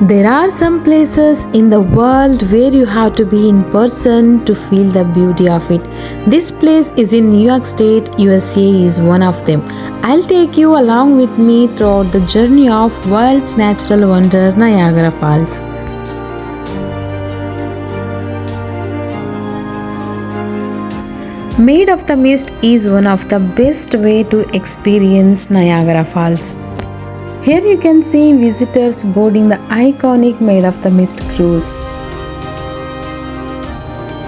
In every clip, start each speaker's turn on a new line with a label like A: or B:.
A: There are some places in the world where you have to be in person to feel the beauty of it. This place is in New York State, USA is one of them. I'll take you along with me throughout the journey of world's natural wonder, Niagara Falls. Maid of the Mist is one of the best way to experience Niagara Falls. Here you can see visitors boarding the iconic Maid of the Mist cruise.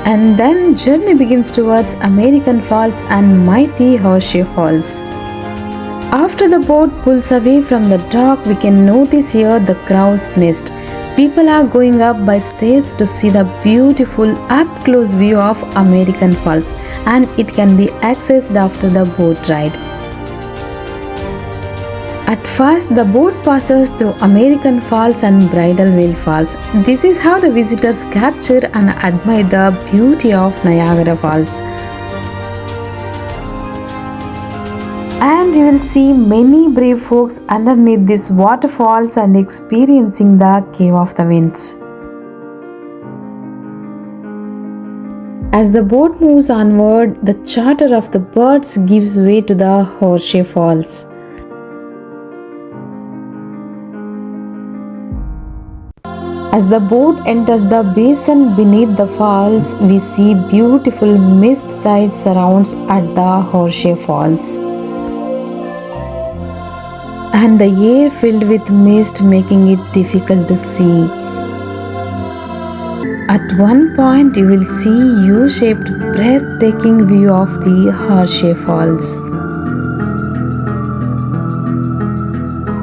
A: And then journey begins towards American Falls and mighty Horseshoe Falls. After the boat pulls away from the dock, we can notice here the crow's nest. People are going up by stairs to see the beautiful up-close view of American Falls, and it can be accessed after the boat ride. At first, the boat passes through American Falls and Bridal Veil Falls. This is how the visitors capture and admire the beauty of Niagara Falls. And you will see many brave folks underneath these waterfalls and experiencing the Cave of the Winds. As the boat moves onward, the chatter of the birds gives way to the Horseshoe Falls. As the boat enters the basin beneath the falls, we see beautiful mist-side surrounds at the Horseshoe Falls. And the air filled with mist, making it difficult to see. At one point, you will see U-shaped, breathtaking view of the Horseshoe Falls.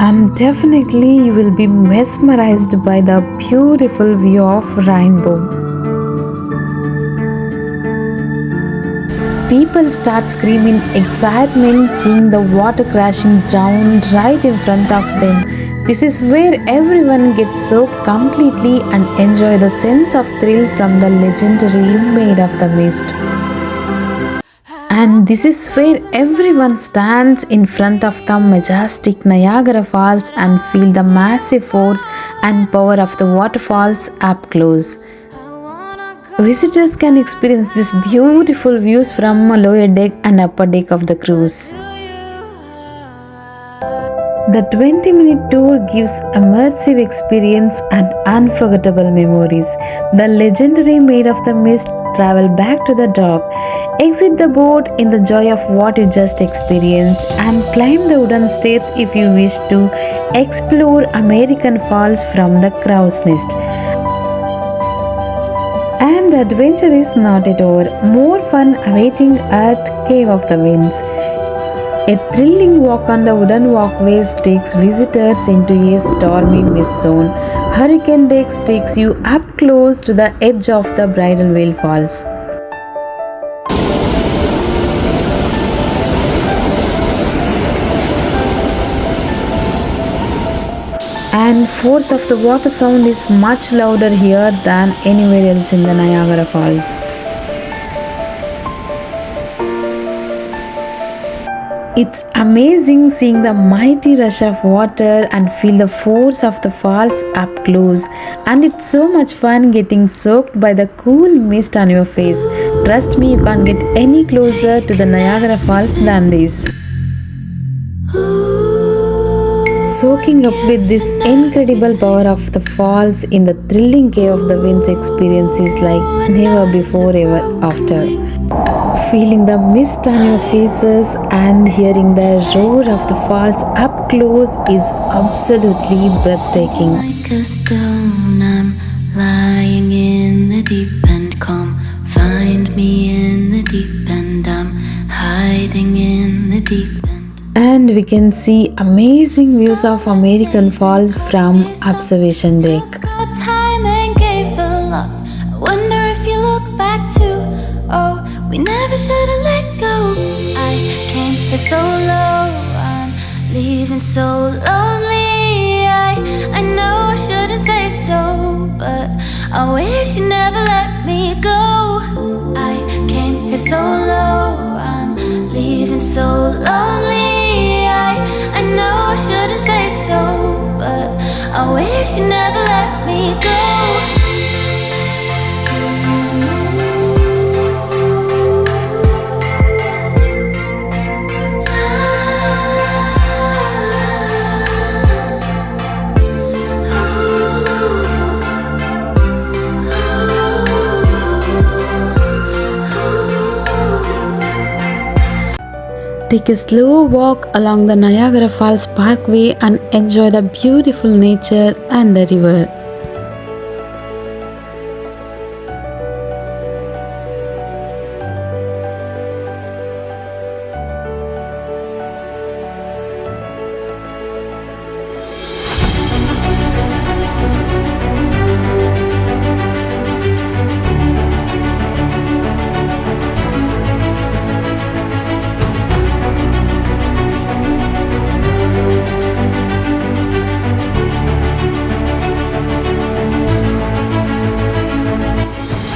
A: And definitely you will be mesmerized by the beautiful view of rainbow. People start screaming excitement seeing the water crashing down right in front of them. This is where everyone gets soaked completely and enjoy the sense of thrill from the legendary Maid of the Mist. And this is where everyone stands in front of the majestic Niagara Falls and feel the massive force and power of the waterfalls up close. Visitors can experience these beautiful views from a lower deck and upper deck of the cruise. The 20-minute tour gives immersive experience and unforgettable memories. The legendary Maid of the Mist travel back to the dock, exit the boat in the joy of what you just experienced, and climb the wooden stairs if you wish to explore American Falls from the crow's nest. And adventure is not yet over. More fun awaiting at Cave of the Winds. A thrilling walk on the wooden walkways takes visitors into a stormy mist zone. Hurricane decks takes you up close to the edge of the Bridal Veil Falls. And force of the water sound is much louder here than anywhere else in the Niagara Falls. It's amazing seeing the mighty rush of water and feel the force of the falls up close. And it's so much fun getting soaked by the cool mist on your face. Trust me, you can't get any closer to the Niagara Falls than this. Soaking up with this incredible power of the falls in the thrilling Cave of the Winds experience is like never before ever after. Feeling the mist on your faces and hearing the roar of the falls up close is absolutely breathtaking.
B: Like a stone, I'm lying in the deep end. Come find me in the deep end. I'm hiding in the deep end.
A: And we can see amazing views of American Falls from observation deck.
B: Got time and gave a lot. I wonder if you look back too. Oh, we never should have let go. I came here so low, I'm leaving so lonely. I know I shouldn't say so, but I wish you never let me go. I came here so low, I'm leaving so lonely. I know I shouldn't say so, but I wish wish you never let me go.
A: Take a slow walk along the Niagara Falls Parkway and enjoy the beautiful nature and the river.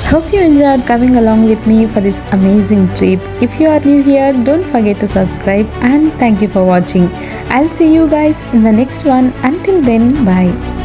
A: Hope you enjoyed coming along with me for this amazing trip. If you are new here, don't forget to subscribe, and thank you for watching. I'll see you guys in the next one. Until then, bye.